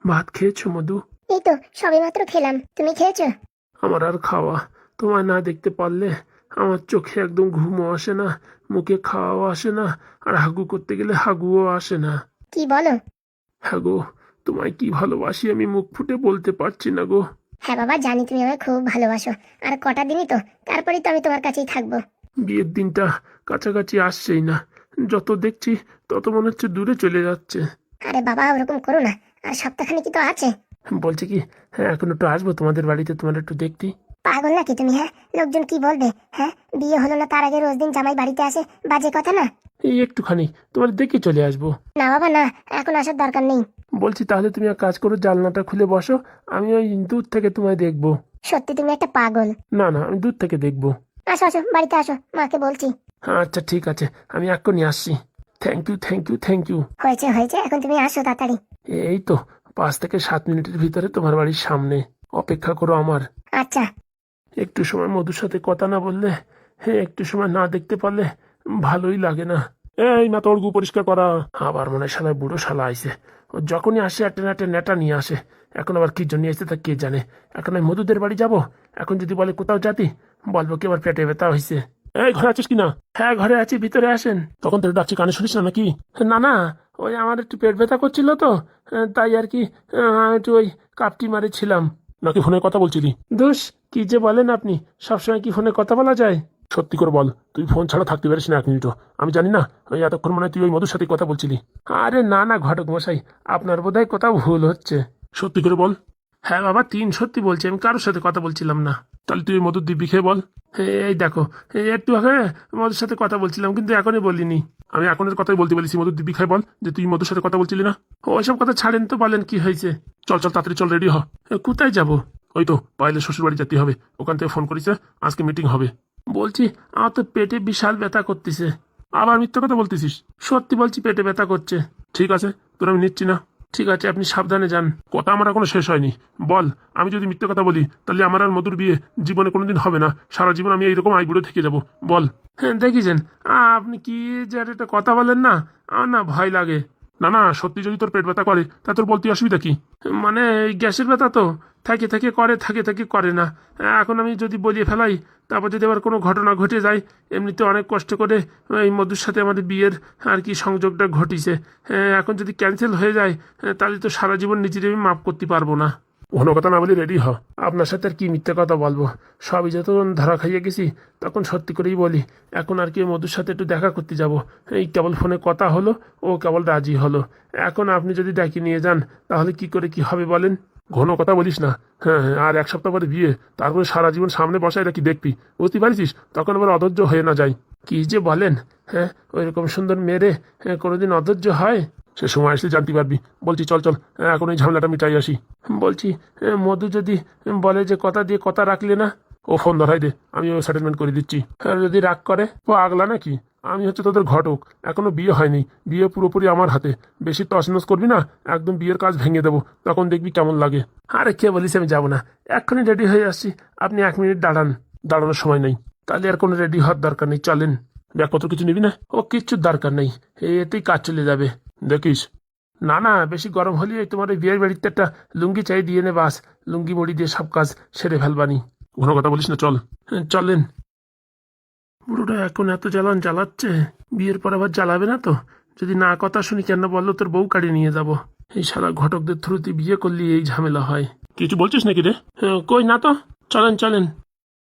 ভাত খেয়েছো মধু? এই তো সবেমাত্র খেলাম, তুমি খেয়েছো? আমার আর খাওয়া, তোমায় না দেখতে পারলে আমার চোখে একদম ঘুমও আসে না, মুখে খাওয়াও আসে না, আর হাগু করতে গেলে হাগুও আসে না। কি বলো? হ্যাঁ গো, তোমায় কি ভালোবাসি আমি মুখ ফুটে বলতে পারছি না গো। হ্যাঁ বাবা, জানি তুমি আমায় খুব ভালোবাসো। আর কটা দিনই তো, তারপরেই তো আমি তোমার কাছেই থাকবো। বিয়ের দিনটা কাছাকাছি আসছেই না, যত দেখছি তত মনে হচ্ছে দূরে চলে যাচ্ছে। আরে বাবা, ওরকম করো না, আর সপ্তাহখানি কি তো আছে। বলছি কি, হ্যাঁ এখন একটু আসবো তোমাদের বাড়িতে, তোমার একটু দেখতে। পাগল নাকি তুমি? হ্যাঁ, লোকজন কি বলবে? হ্যাঁ, বিয়ে হলো না তার আগে রোজ দিন জামাই বাড়িতে আসে, বাজে কথা না? এই একটুখানি তোমার দেখে চলে আসবো। না বাবা না, এখন আসার দরকার নেই। বলছি তাহলে তুমি এক কাজ করো, জানলাটা খুলে বসো, আমি ওই দূর থেকে তোমায় দেখবো। সত্যি তুমি একটা পাগল। না না, আমি দূর থেকে দেখবো। আসো আসো, বাড়িতে আসো, মাকে বলছি। আচ্ছা ঠিক আছে, আমি এক্ষুনি আসছি। Thank you thank you thank you. হয়েছে হয়েছে, এখন তুমি আসো তাড়াতাড়ি। এই তো 5 থেকে 7 মিনিটের ভিতরে তোমার বাড়ির সামনে, অপেক্ষা করো আমার। আচ্ছা। একটু সময় মধুর সাথে কথা না বললে, হ্যাঁ একটু সময় না দেখতে পারলে ভালোই লাগে না। এই না, তোর গু পরিষ্কার করা। আবার মনে হয় শালা বুড়ো শালা আইছে, ও যখনই আসে একটা না একটা নেটা নিয়ে আসে। এখন আবার কি জন্য আসছে তা কে জানে। এখন আমি মধুদের বাড়ি যাব, এখন যদি বলে কোথাও যাতি, বলবো কি আমার পেটে ব্যথা হয়েছে। এই ঘরে আছিস কিনা? হ্যাঁ ঘরে আছি, ভিতরে আসেন। তখন তো ডাকছি, কানে শুনিস না নাকি? না না, ওই আমার একটু পেট ব্যথা করছিল তো, তাই আর কি, একটু ওই কাপটি মারিছিলাম। নাকি ফোনে কথা বলছিলি? দোষ, কি যে বলেন আপনি, সবসময় কি ফোনে কথা বলা যায়? সত্যি করে বল, তুই ফোন ছাড়া থাকতে পারিস না এক মিনিটও? আমি জানি না, ওই এতক্ষণ মনে হয় তুই ওই মধুর সাথে কথা বলছিলি। আরে না না ঘটক মশাই, আপনার বোধহয় কোথাও ভুল হচ্ছে। সত্যি করে বল। হ্যাঁ বাবা, সত্যি বলছি, আমি কারোর সাথে কথা বলছিলাম না। তাহলে তুই ওই মধুর দিব্যি খেয়ে বল। এই দেখো, এই একটু আগে মধুর সাথে কথা বলছিলাম, কিন্তু এখনই বলিনি। আমি এখনের কথাই বলতে বলেছি, মধুর দিব্যি খাই বল যে তুই মধুর সাথে কথা বলছিলি না। ওইসব কথা ছাড়েন তো, বলেন কি হয়েছে। চল চল তাড়াতাড়ি চল, রেডি হ। কোথায় যাব? ওই তো পাইলে শ্বশুর বাড়ি যেতে হবে, ওখান থেকে ফোন করেছে, আজকে মিটিং হবে। বলছি আমার তো পেটে বিশাল ব্যথা করতেছে। আবার মিথ্যা কথা বলতেছিস? সত্যি বলছি, পেটে ব্যথা করছে। ঠিক আছে, তোর আমি নিচ্ছি না। ঠিক আছে, আপনি সাবধানে যান। কথা আমার এখনো শেষ হয়নি। বল, আমি যদি মিথ্যে কথা বলি তাহলে আমার আর মধুর বিয়ে জীবনে কোনোদিন হবে না, সারা জীবন আমি এইরকম আইবুড়ো থেকে যাব। বল। হ্যাঁ দেখিছেন, আপনি কি যে আর একটা কথা বলেন না, আমার না ভয় লাগে। না না, সত্যি যদি তোর পেট ব্যথা করে তা তোর বলতে অসুবিধা কি? মানে এই গ্যাসের ব্যথা তো থাকে থাকে করে, থাকে থাকে করে না। এখন আমি যদি বলিয়ে ফেলাই, তারপর যদি আবার কোনো ঘটনা ঘটে যায়, এমনিতে অনেক কষ্ট করে এই মধুর সাথে আমাদের বিয়ের আর কি সংযোগটা ঘটিছে, এখন যদি ক্যান্সেল হয়ে যায়, তাহলে তো সারা জীবন নিজের আমি মাফ করতে পারবো না। ঘন কথা না বলে রেডি হ, আপনার সাথে আর কি মিথ্যে কথা বলবো। সবই যখন ধরা খাইয়ে গেছি, তখন সত্যি করেই বলি। এখন আর কি মধুর সাথে একটু দেখা করতে যাব, এই কেবল ফোনে কথা হলো, ও কেবল রাজি হলো। এখন আপনি যদি ডেকে নিয়ে যান, তাহলে কি করে কি হবে বলেন? ঘন কথা বলিস না। হ্যাঁ হ্যাঁ, আর 1 সপ্তাহ পরে বিয়ে, তারপরে সারা জীবন সামনে বসায় রাখি দেখবি, বুঝতে পারিস? তখন আবার অধৈর্য হয়ে না যায়। কি যে বলেন, হ্যাঁ ওইরকম সুন্দর মেয়েরে কোনোদিন অধৈর্য হয়? সে সময় আসলে জানতে পারবি। বলছি চল চল, এখন এই ঝামেলাটা মিটাই আসি। বলছি মধু যদি বলে যে কথা দিয়ে কথা রাখলে না, ও ফোন ধরাই দে, আমি ও সেটেলমেন্ট করে দিচ্ছি। আর যদি রাগ করে, ও আগলা নাকি? আমি হচ্ছে তোদের ঘটক, এখনো বিয়ে হয়নি, বিয়ে পুরোপুরি আমার হাতে। বেশি তছনছ করবি না, একদম বিয়ের কাজ ভেঙে দেবো, তখন দেখবি কেমন লাগে। আরে কে বলিস আমি যাবো না, এক্ষুনি রেডি হয়ে আসছি, আপনি 1 মিনিট দাঁড়ান। দাঁড়ানোর সময় নেই, তাহলে আর কোনো রেডি হওয়ার দরকার নেই, চলেন। ব্যাগপত্র কিছু নিবি না? ও কিচ্ছুর দরকার নেই, এতেই কাজ চলে যাবে, দেখিস। না না, বেশি গরম হলেই তোমার ওই বিয়ের বাড়িতে একটা লুঙ্গি চাই দিয়ে নে, বাস। লুঙ্গি মুড়ি দিয়ে সব কাজ সেরে ফেলবানি। কোনো কথা বলিস না, চল। চলেন। বুড়োটা এখন এত জ্বালান জ্বালাচ্ছে, বিয়ের পর আবার জ্বালাবে না তো? যদি না কথা শুনি, কেন বললো তোর বউ কাড়ি নিয়ে যাব। এই শালা ঘটকদের থ্রুতে বিয়ে করলি এই ঝামেলা হয়। কিছু বলছিস নাকি রে? কই না তো, চলেন চলেন।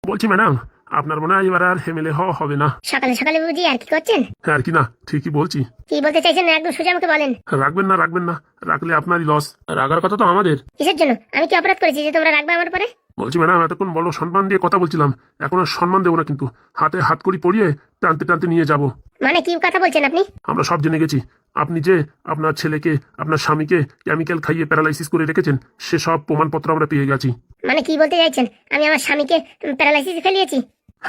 বলছি ম্যাডাম, আপনার মনে হয় এবার আর হেমেলে হওয়া হবে না। সকালে সকালে বুঝি আর কি করছেন? হ্যাঁ আর কি না, ঠিকই বলছি। কি বলতে চাইছেন না একদম সোজা মুখে বলেন। রাখবেন না রাখবেন না, রাখলে আপনারই লস, রাগার কথা তো আমাদের। কিসের জন্য? আমি কি অপরাধ করেছি যে তোমরা রাখবে আমার পরে? বলছি ম্যাডাম, এতক্ষণ বড় সম্মান দিয়ে কথা বলছিলাম, এখন আর সম্মান দেবো না কিন্তু, হাতে হাত করি পরিয়ে টানতে টানতে নিয়ে যাব। মানে কি কথা বলছেন আপনি? আমরা সব জেনে গেছি, আপনি যে আপনার ছেলেকে, আপনার স্বামীকে কেমিক্যাল খাইয়ে প্যারালাইসিস করে রেখেছেন, সে সব প্রমাণপত্র আমরা পেয়ে গেছি। মানে কি বলতে চাইছেন? আমি আমার স্বামীকে প্যারালাইসিস ফেলিয়েছি?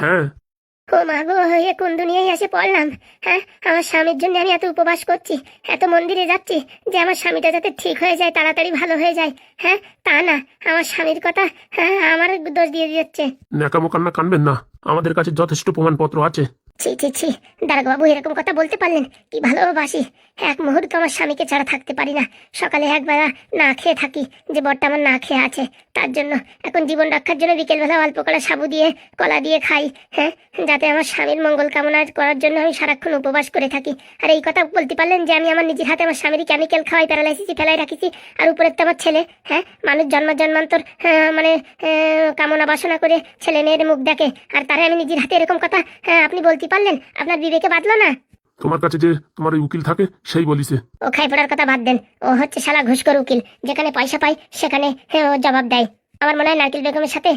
হ্যাঁ। ও মা গো, এ কোন দুনিয়ায় এসে পড়লাম? হ্যাঁ, আমার স্বামীর জন্য আমি এত উপবাস করছি, এত মন্দিরে যাচ্ছি, যে আমার স্বামীটা যাতে ঠিক হয়ে যায়, তাড়াতাড়ি ভালো হয়ে যায়। হ্যাঁ, তা না, আমার স্বামীর কথা হ্যাঁ আমার দোষ দিয়ে দিচ্ছে। ন্যাকামো কান্না কানবেন না, আমাদের কাছে যথেষ্ট প্রমাণপত্র আছে। ছি ছি ছি, দারোগাবাবু এরকম কথা বলতে পারলেন? কি ভালোবাসি, এক মুহূর্ত আমার স্বামীকে ছাড়া থাকতে পারি না। সকালে একবেলা না খেয়ে থাকি, যে বরটা আমার না খেয়ে আছে তার জন্য। এখন জীবন রক্ষার জন্য বিকেলবেলা অল্প করে সাবু দিয়ে কলা দিয়ে খাই, হ্যাঁ, যাতে আমার স্বামীর মঙ্গল কামনা করার জন্য আমি সারাক্ষণ উপবাস করে থাকি। আর এই কথা বলতে পারলেন যে আমি আমার নিজের হাতে আমার স্বামীর কেমিক্যাল খাওয়াই, প্যারালাইসিস ফেলাই রাখিছি। আর উপরে তো আমার ছেলে, হ্যাঁ, মানুষ জন্মান্তর মানে কামনা বাসনা করে ছেলে মেয়ের মুখ দেখে, আর তারা আমি নিজের হাতে এরকম কথা আপনি বলতে পারলেন? আপনার বিবেকে বাঁধলো না? তোমার কাছে যে তোমার ওই উকিল থাকে সেই বলিছে। ও খাই পড়ার কথা বাদ দেন, ও হচ্ছে শালা ঘুষখোর উকিল। যেখানে পয়সা পায় সেখানে ও জবাব দেয়। আমার মনে হয় নারকেল বেগমের সাথে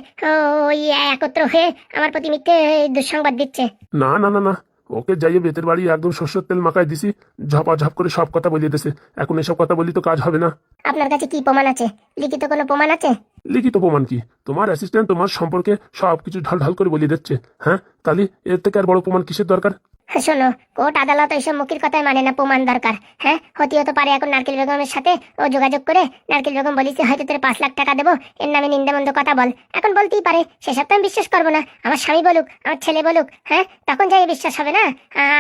ওই একত্র হয়ে আমার প্রতি মিথ্যে দুঃসংবাদ দিচ্ছে। না না না না, ওকে যাইয়ে বেতের বাড়ি একদম সর্ষের তেল মাখায় দিছি, ঝপাঝপ করে সব কথা বলিয়ে দিছে। এখন এসব কথা বলি তো কাজ হবে না। আপনার কাছে কি প্রমাণ আছে? লিখিত কোনো প্রমাণ আছে? লিখিত প্রমাণ কি? তোমার অ্যাসিস্ট্যান্ট তোমার সম্পর্কে সবকিছু ঢাল করে বলিয়ে দিচ্ছে। হ্যাঁ, তাহলে এর থেকে আর বড় প্রমাণ কিসের দরকার? শোনো, কোর্ট আদালত এইসব মুখির কথাই মানে না, প্রমাণ দরকার। হ্যাঁ, হতেও তো পারে এখন নারকেল বেগমের সাথে ও যোগাযোগ করে নারকেল বেগম বলিছে হয়তো তোর 5 লাখ টাকা দেবো, এর নামে নিন্দামন্দ কথা বল। এখন বলতেই পারে, সেসব তো আমি বিশ্বাস করবো না। আমার স্বামী বলুক, আমার ছেলে বলুক, হ্যাঁ, তখন যাই বিশ্বাস হবে না।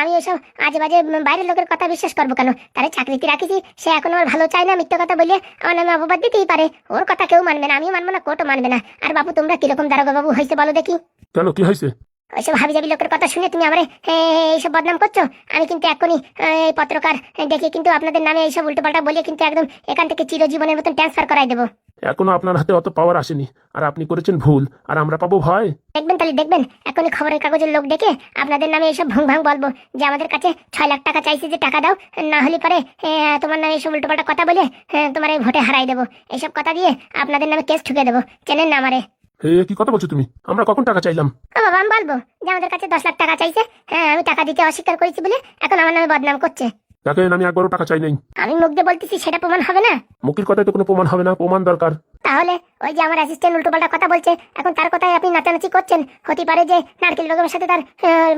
আমি ওইসব আজে বাজে বাইরের লোকের কথা বিশ্বাস করবো কেন? তারে চাকরিতে রাখিছি, সে এখন আমার ভালো চায় না, মিথ্যে কথা বলে আমার নামে অপবাদ দিতেই পারে। ওর কথা কেউ মানবে না, আমিও মানবো না, কোর্টও মানবে না। আর বাবু, তোমরা কিরকম দারোগা বাবু হয়েছে বলো দেখি? কেন, কি হয়েছে? ওইসব হাবি জাবি লোকের কথা শুনে তুমি আমারে এইসব বদনাম করছো। আমি কিন্তু এখনই এই পত্রকার ডেকে কিন্তু আপনাদের নামে এইসব উল্টোপাল্টা বলে কিন্তু একদম এখান থেকে চিরজীবনের মতন ট্রান্সফার করাই দেবো। এখনো আপনার হাতে অত পাওয়ার আসেনি, আর আপনি করেছেন ভুল, আর আমরা পাবো ভয়। দেখবেন, তাহলে দেখবেন, এখনই খবরের কাগজের লোক ডেকে আপনাদের নামে এইসব ভুং ভাং বলবো যে আমাদের কাছে 6 লাখ টাকা চাইছে, যে টাকা দাও, না হলে পরে তোমার নামে এইসব উল্টোপাল্টা কথা বলে তোমার এই ভোটে হারাই দেবো। এইসব কথা দিয়ে আপনাদের নামে কেস ঠুকে দেবো। চেনেন না আমারে? কি কথা বলছো তুমি? আমরা কখন টাকা চাইলাম? বাবা, আমি বলবো যে আমাদের কাছে 10 লাখ টাকা চাইছে, হ্যাঁ, আমি টাকা দিতে অস্বীকার করেছি বলে এখন আমার নামে বদনাম করছে। দেখেন, আমি একবারও টাকা চাই নাই। আমি মুখ দিয়ে বলতেছি, সেটা প্রমাণ হবে না? মুখের কথায় তো কোনো প্রমাণ হবে না, প্রমাণ দরকার। তাহলে ওই যে আমার অ্যাসিস্ট্যান্ট উল্টোপাল্টা কথা বলছে, এখন তার কথায় আপনি নাচানাচি করছেন। হতে পারে যে নারকেল বেগমের সাথে তার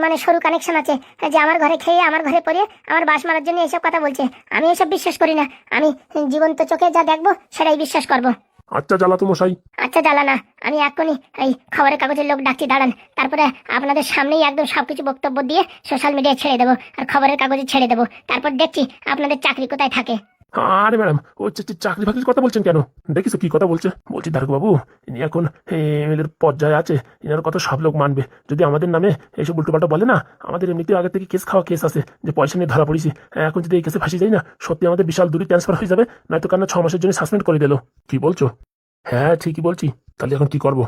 মানে সরু কানেকশন আছে, যে আমার ঘরে খেয়ে আমার ঘরে পড়ে আমার বাস মারার জন্য এইসব কথা বলছে। আমি এসব বিশ্বাস করি না, আমি জীবন্ত চোখে যা দেখবো সেটাই বিশ্বাস করবো। আচ্ছা জ্বালাতো মশাই। আচ্ছা জ্বালা না, আমি এখনই এই খবরের কাগজের লোক ডাকছি, দাঁড়ান। তারপরে আপনাদের সামনেই একদম সবকিছু বক্তব্য দিয়ে সোশ্যাল মিডিয়ায় ছেড়ে দেবো, আর খবরের কাগজে ছেড়ে দেবো। তারপর দেখছি আপনাদের চাকরি কোথায় থাকে। আরে ম্যাডাম, ও চাকরি বাকরির কথা বলছেন কেন? দেখিস কি কথা বলছে? বলছি দারোগাবু, ইনি এখন এমএলএর পর্যায়ে আছে, ইনার কথা সব লোক মানবে। যদি আমাদের নামে এইসব উল্টোপাল্টা বলে না, আমাদের এমনিতেও আগে থেকে কেস খাওয়া কেস আছে, যে পয়সা নিয়ে ধরা পড়েছি। এখন যদি এই কেসে ফাঁসি যাই না, সত্যি আমাদের বিশাল দূরে ট্রান্সফার হয়ে যাবে, নয়তো কারণ 6 মাসের জন্য সাসপেন্ড করে দিল। কি বলছো? হ্যাঁ, ঠিকই বলছি। তাহলে এখন কি করবো?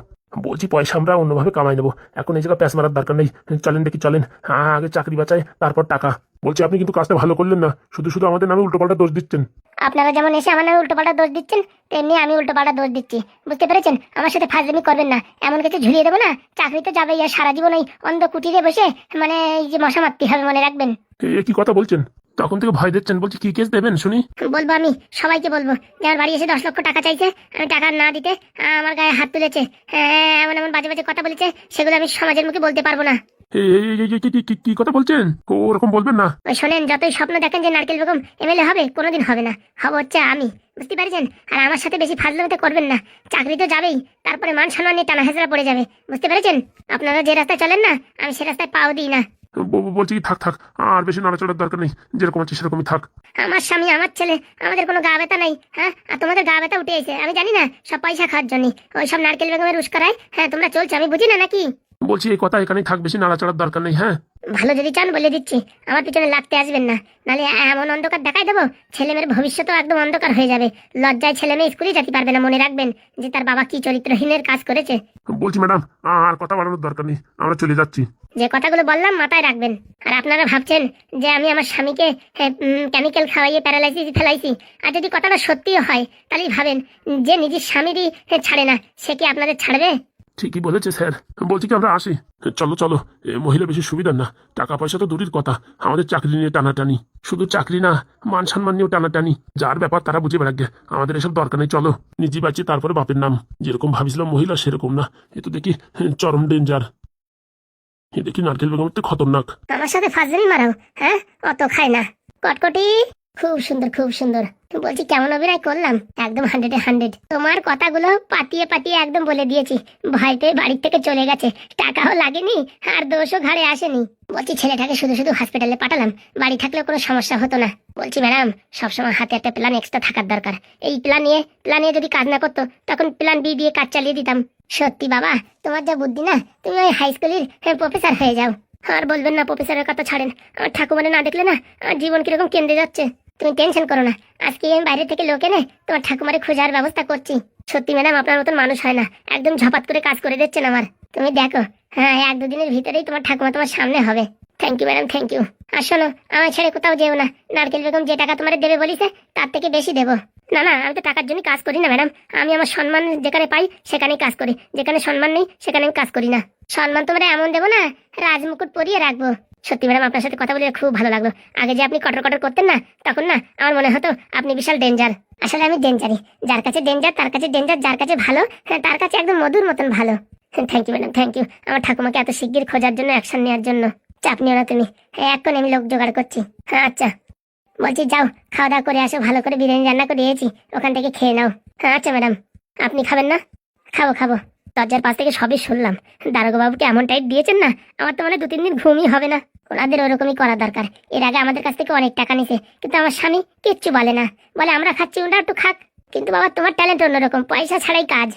বলছি পয়সা আমরা অন্যভাবে কামাই নেবো, এখন এই জায়গায় প্যাস মারার দরকার নেই। চলেন দেখি, চলেন। হ্যাঁ, আগে চাকরি বাঁচায়, তারপর টাকা। বলছি আপনি কিন্তু কাজটা ভালো করলেন না, শুধু শুধু আমাদের নামে উল্টোপাল্টা দোষ দিচ্ছেন। আপনারা যেমন এসে আমার নামে উল্টোপাল্টা দোষ দিচ্ছেন, তেমনি আমি উল্টোপাল্টা দোষ দিচ্ছি, বুঝতে পেরেছেন? আমার সাথে ফাজলামি করবেন না, এমন কিছু ঝুলিয়ে দেবো না, চাকরি তো যাবেই। আর সারা জীবন ওই অন্ধ কুটিরে বসে মানে এই যে মশা মারতে হবে, মনে রাখবেন। কি কথা বলছেন? তখন থেকে ভয় দিচ্ছেন। বলছি কি কেস দেবেন শুনি? বলবো, আমি সবাইকে বলবো যে আমার বাড়ি এসে 10 লক্ষ টাকা চাইছে, আমি টাকা না দিতে আমার গায়ে হাত তুলেছে, এমন এমন বাজে বাজে কথা বলেছে, সেগুলো আমি সমাজের মুখে বলতে পারবো না। কি কথা বলছেন? ওরকম বলবেন না। ওই শোনেন, যতই স্বপ্ন দেখেন যে নারকেল বেগম এমএলএ হবে, কোনোদিন হবে না। হবো হচ্ছে আমি, বুঝতে পারছেন? আর আমার সাথে বেশি ফাজলামিতে করবেন না, চাকরি তো যাবেই, তারপরে মান সম্মান নিয়ে টানা হেঁচড়া পড়ে যাবে, বুঝতে পেরেছেন? আপনারা যে রাস্তায় চলেন না, আমি সে রাস্তায় পাও দিই না। বলছি কি, থাক থাক, আর বেশি নড়াচড়ার দরকার নেই, যেরকম আছে সেরকমই থাক। আমার স্বামী, আমার ছেলে, আমাদের কোনো গা ব্যথা নাই, হ্যাঁ? আর তোমাদের গা ব্যথা উঠে এসে আমি জানি না, সব পয়সা খাওয়ার জন্য ওই সব নারকেল বেগমের উস্কারায় হ্যাঁ তোমরা চলছো, আমি বুঝি না নাকি? বলছি এই কথা এখানেই থাক, বেশি নাড়াচড়ার দরকার নেই। হ্যাঁ, ভালো যদি চান বলে দিচ্ছি, আমার পিছনে লাগতে আসবেন না, নাহলে এমন অন্ধকার দেখাই দেবো, ছেলেমেয়ের ভবিষ্যৎও একদম অন্ধকার হয়ে যাবে। লজ্জায় ছেলে মেয়ে স্কুলে যেতে পারবে না, মনে রাখবেন যে তার বাবা কি চরিত্রহীনের কাজ করেছে। বলছি ম্যাডাম, আর কথা বাড়ানোর দরকার নেই, আমরা চলে যাচ্ছি। যে কথাগুলো বললাম মাথায় রাখবেন। আর আপনারা ভাবছেন যে আমি আমার স্বামীকে কেমিক্যাল খাওয়াইয়ে প্যারালাইসিস ফেলাইছি, আর যদি কথাটা সত্যিও হয়, তাহলেই ভাবেন যে নিজের স্বামীরই ছাড়ে না, সে কি আপনাদের ছাড়বে? ঠিকই বলেছে স্যার। বলছি কি আমরা আসি? চলো চলো, মহিলা বেশি সুবিধার না, টাকা পয়সা তো দূরের কথা, আমাদের চাকরি নিয়ে টানাটানি, শুধু চাকরি না, মান সম্মান নিয়েও টানাটানি। যার ব্যাপার তারা বুঝে বেড়াকে, আমাদের এসব দরকার নেই। চলো, নিজে বাঁচি তারপরে বাপের নাম। যেরকম ভাবিছিলাম মহিলা সেরকম না, এ তো দেখি চরম ডেঞ্জার। এ দেখি নারকেল বেগম একটু খতরনাক। আমার সাথে ফাজলামি মারাও, হ্যাঁ? অত খায় না। কটকটি, খুব সুন্দর খুব সুন্দর। বলছি কেমন অভিনয় করলাম? একদম 100-এ 100। তোমার কথাগুলো পাতিয়ে পাতিয়ে একদম বলে দিয়েছি। ভয় পেয়ে বাড়ির থেকে চলে গেছে, টাকাও লাগেনি আর দোষও ঘাড়ে আসেনি। বলছি ছেলেটাকে শুধু শুধু হসপিটালে পাঠালাম, বাড়ি থাকলেও কোনো সমস্যা হতো না। বলছি ম্যাডাম, সবসময় হাতে একটা প্ল্যান এক্সট্রা থাকার দরকার। এই প্ল্যান নিয়ে যদি কাজ না করতো তখন প্ল্যান বি দিয়ে কাজ চালিয়ে দিতাম। সত্যি বাবা, তোমার যা বুদ্ধি না, তুমি ওই হাই স্কুলের প্রফেসর হয়ে যাও। আর বলবেন না, প্রফেসরের কথা ছাড়েন, আমার ঠাকুমারে না দেখলে না আমার জীবন কিরকম কেঁদে যাচ্ছে। তুমি টেনশন করো না, আজকে আমি বাইরে থেকে লোক এনে তোমার ঠাকুমারে খোঁজার ব্যবস্থা করছি। সত্যি ম্যাডাম, আপনার মতন মানুষ হয় না, একদম ঝপাত করে কাজ করে দিচ্ছেন আমার। তুমি দেখো, হ্যাঁ 1-2 দিনের ভিতরেই তোমার ঠাকুমা তোমার সামনে হবে। Thank you madam, thank you. আর শোনো, আমার ছেড়ে কোথাও যেও না। নারকেল বেগম যে টাকা তোমার দেবে বলিছে তার থেকে বেশি দেবো। না না, আমি তো টাকার জন্য কাজ করি না ম্যাডাম, আমি আমার সম্মান যেখানে পাই সেখানেই কাজ করি, যেখানে সম্মান নেই সেখানে আমি কাজ করি না। সম্মান তোমরা এমন দেবো না, রাজমুকুট পরিয়ে রাখবো। সত্যি ম্যাডাম, আপনার সাথে কথা বলে খুব ভালো লাগলো। আগে যে আপনি কটর কটর করতেন না, তখন না আমার মনে হতো আপনি বিশাল ডেঞ্জার। আসলে আমি ডেঞ্জারই, যার কাছে ডেঞ্জার তার কাছে ডেঞ্জার, যার কাছে ভালো তার কাছে একদম মধুর মতন ভালো। Thank you madam, thank you. আমার ঠাকুমাকে এত শিগগির খোঁজার জন্য, অ্যাকশন নেওয়ার জন্য। চাপ নিও না তুমি, এখন আমি লোক জোগাড় করছি। হ্যাঁ আচ্ছা। বলছি যাও, খাওয়া দাওয়া করে আসো, ভালো করে বিরিয়ানি রান্না করে দিয়েছি, ওখান থেকে খেয়ে নাও। হ্যাঁ আচ্ছা ম্যাডাম। আপনি খাবেন না? খাবো খাবো। দরজার পাশ থেকে সবই শুনলাম। দারোগা বাবুকে এমন টাইট দিয়েছেন না, আমার তো মানে 2-3 দিন ঘুমই হবে না। ওনাদের ওরকমই করা দরকার। এর আগে আমাদের কাছ থেকে অনেক টাকা নিছে, কিন্তু আমার স্বামী কিচ্ছু বলে না, বলে আমরা খাচ্ছি ওরা একটু খাক। কিন্তু বাবা, তোমার ট্যালেন্ট অন্যরকম, পয়সা ছাড়াই কাজ।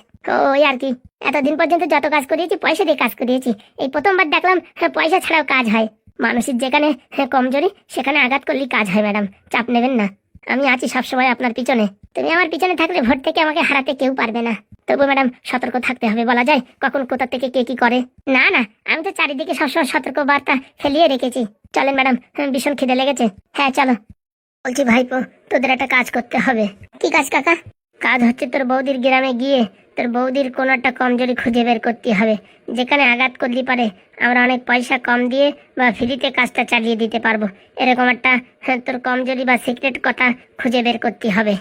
ওই আর কি, এতদিন পর্যন্ত যত কাজ করিয়েছি পয়সা দিয়ে কাজ করিয়েছি, এই প্রথমবার দেখলাম পয়সা ছাড়াও কাজ হয়। মানুষের যেখানে কমজোরি সেখানে আঘাত করলেই কাজ হয় ম্যাডাম, চাপ নেবেন না। আমি আছি সবসময় আপনার পিছনে। তুমি আমার পিছনে থাকলে ভোট থেকে আমাকে হারাতে কেউ পারবে না। তবু ম্যাডাম সতর্ক থাকতে হবে, বলা যায় কখন কোথা থেকে কে কি করে। না না, আমি তো চারিদিকে সবসময় সতর্ক বার্তা ফেলিয়ে রেখেছি। চলেন ম্যাডাম, ভীষণ খিদে লেগেছে। হ্যাঁ চলো। বলছি ভাইপো, তোদের একটা কাজ করতে হবে। কি কাজ কাকা? কাজ হচ্ছে তোর বৌদির গ্রামে গিয়ে তোর বৌদির কোনো একটা কমজোরি খুঁজে বের করতে হবে, যেখানে আঘাত করলে পারে আমরা অনেক পয়সা কম দিয়ে বা ফ্রিতে কাজটা চালিয়ে দিতে পারবো। এরকম একটা তোর কমজোরি বা সিক্রেট কথা খুঁজে বের করতে হবে।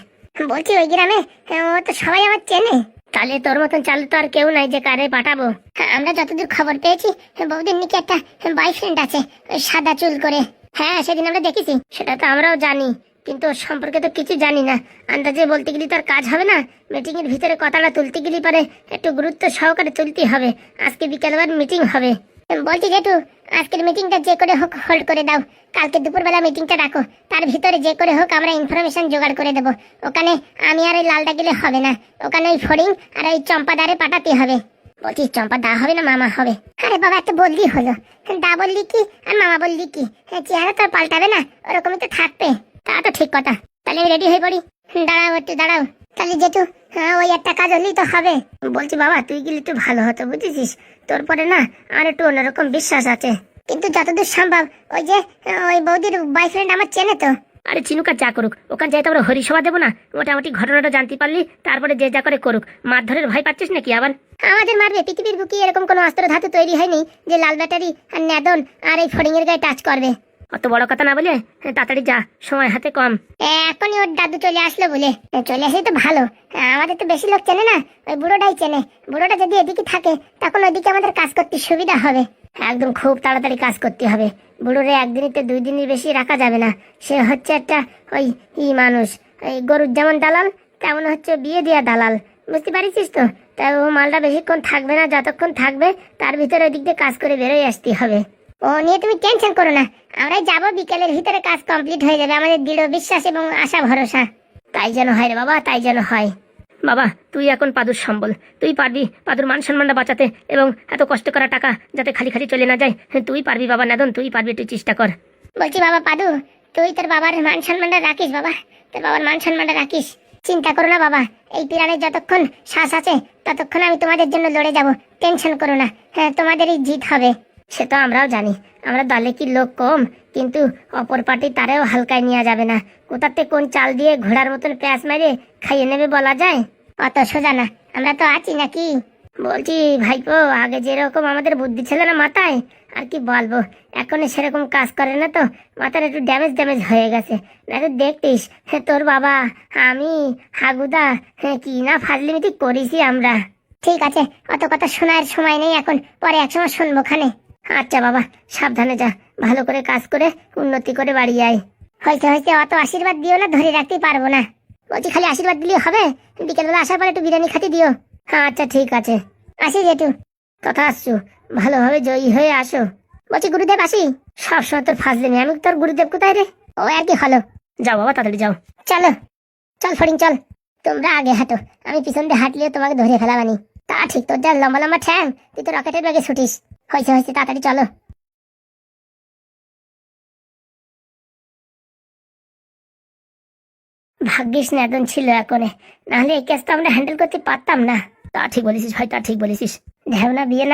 বলছি ওই গ্রামে ও তো সবাই আমার চেনে, তাহলে তোর মতন চালু তো আর কেউ নাই যে কারে পাঠাবো। আমরা যতদূর খবর পেয়েছি বৌদির নাকি একটা বয়ফ্রেন্ড আছে, ওই সাদা চুল করে। হ্যাঁ সেদিন আমরা দেখেছি। সেটা তো আমরাও জানি, কিন্তু ওর সম্পর্কে তো কিছু জানি না। আন্দাজে বলতে গেলে তো আর কাজ হবে না, মিটিং এর ভিতরে কথাটা তুলতে গেলে পারে একটু গুরুত্ব সহকারে তুলতে হবে। আজকে বিকেলবার মিটিং হবে। বলছি জেঠু, আজকের মিটিংটা যে করে হোক হোল্ড করে দাও, কালকে দুপুরবেলা মিটিংটা রাখো, তার ভিতরে যে করে হোক আমরা ইনফরমেশন জোগাড় করে দেবো। ওখানে আমি আর ওই লালটা গেলে হবে না, ওখানে ওই ফড়িং আর ওই চম্পাদারে পাঠাতে হবে। বলছি চম্পা দা হবে না মামা হবে? আরে বাবা, একটা বললি হলো, দা বললি কি আর মামা বললি কি, চেহারা তো আর পাল্টাবে না, ওরকমই তো থাকবে। তা তো ঠিক কথা, তাহলে রেডি হয়ে পড়ি। দাঁড়াও একটু দাঁড়াও, তাহলে যেটু ওই একটা কাজ হলেই তো হবে। বলছি বাবা, তুই গেলে একটু ভালো হতো বুঝেছিস, তোর পরে না আমার একটু অন্যরকম বিশ্বাস আছে। কিন্তু যতদূর সম্ভব ওই যে ওই বৌদির বয়ফ্রেন্ড আমার চেনে তো। আরে চিনুকা যা করুক, ওখানে যাই তো আমরা হরিসভা দেবো না? মোটামুটি ঘটনাটা জানতে পারলি তারপরে যে যা করে করুক। মারধরের ভয় পাচ্ছিস নাকি আবার? আমাদের মারবে? পৃথিবীর বুকে এরকম কোনো অস্ত্র ধাতু তৈরি হয়নি যে লাল ব্যাটারি আর নেদন আর এই ফড়িং এর গায়ে টাচ করবে। অত বড় কথা না বলে তাড়াতাড়ি যা, সময় হাতে কম। এখনই ওর দাদু চলে আসলো বলে। চলে আসে তো ভালো, আমাদের তো বেশি লোক চেনে না, ওই বুড়োটাই চেনে। বুড়োটা যদি এদিকে থাকে তখন ওইদিকে আমাদের কাজ করতে সুবিধা হবে। একদম খুব তাড়াতাড়ি কাজ করতে হবে। বুড়োরে একদিনতে 2 দিনের বেশি রাখা যাবে না। সে হচ্ছে একটা ওই মানুষ, ওই গরুর যেমন দালাল তেমন হচ্ছে বিয়ে দেওয়া দালাল, বুঝতে পারিস তো? তাই ও মালটা বেশিক্ষণ থাকবে না, যতক্ষণ থাকবে তার ভিতরে ওই দিক দিয়ে কাজ করে বেরোয় আসতে হবে। ও নিয়ে তুমি টেনশন করো না, আমরাই যাবো, বিকেলের ভিতরে কাজ কমপ্লিট হয়ে যাবে, আমাদের দৃঢ় বিশ্বাস এবং আশা ভরসা। তাই যেন হয় রে বাবা, তাই যেন হয়। বাবা তুই এখন পাদুর সম্বল, তুই পারবি পাদুর মান সম্মানটা বাঁচাতে, এবং এত কষ্ট করা টাকা যাতে খালি খালি চলে না যায়। তুই পারবি বাবা নাদন, তুই পারবি, তুই চেষ্টা কর। বলছি বাবা পাদু, তুই তোর বাবার মান সম্মানটা রাখিস বাবা, তোর বাবার মান সম্মানটা রাখিস। চিন্তা করো না বাবা, এই পিরানের যতক্ষণ শ্বাস আছে ততক্ষণ আমি তোমাদের জন্য লড়ে যাব, টেনশন করো না। হ্যাঁ, তোমাদেরই জিত হবে। সে তো আমরাও জানি, আমরা দলে কি লোক কম, কিন্তু অপর পার্টি তারেও হালকায় নেওয়া যাবে না। কোথাতে কোন চাল দিয়ে ঘোড়ার মতন প্যাঁচ মেরে খাইয়ে নেবে বলা যায়? অত সোজা না, আমরা তো আছি নাকি। বলছি ভাইপো, আগে যেরকম আমাদের বুদ্ধি ছিল না মাথায়, আর কি বলবো, এখন সেরকম কাজ করে না তো, মাথার একটু ড্যামেজ হয়ে গেছে। না তো দেখতিস তোর বাবা, আমি, হাগুদা কি না ফাজলিমিতি করেছি আমরা। ঠিক আছে, অত কথা শোনার সময় নেই এখন, পরে একসময় শুনবো খানে। আচ্ছা বাবা, সাবধানে যা, ভালো করে কাজ করে উন্নতি করে বাড়ি আয়। হয়েছে হয়েছে, অত আশীর্বাদ দিও না, ধরে রাখতে পারবো না। বলছি খালি আশীর্বাদ দিলেই হবে, বিকেলবেলা আসার পরে একটু বিরিয়ানি খাতে দিও। হ্যাঁ আচ্ছা ঠিক আছে, আসি জেঠু। তথা আসছু, ভালোভাবে জয়ী হয়ে আসো। বলছি গুরুদেব আসি। সবসময় তোর ফাজলেমি, আমি তোর গুরুদেব কোথায় রে? ও আর কি হলো, যাও বাবা তাড়াতাড়ি যাও। চলো চল ফড়িং চল, তোমরা আগে হাঁটো, আমি পিছন দিয়ে হাঁটলেও তোমাকে ধরে ফেলাবানি। তা ঠিক, তোর যা লম্বা লম্বা ঠ্যাং, তুই তো রকেটের ব্যাগে ছুটিস। হয়েছে হয়েছে, তাড়াতাড়ি চলো। ভাগ্যিস নেদন ছিল এখনে, নাহলে এই কেসটা আমরা হ্যান্ডেল করতে পারতাম না। তা ঠিক বলেছিস ভাই, তা ঠিক বলেছিস। ঢেউনা বিয়ে না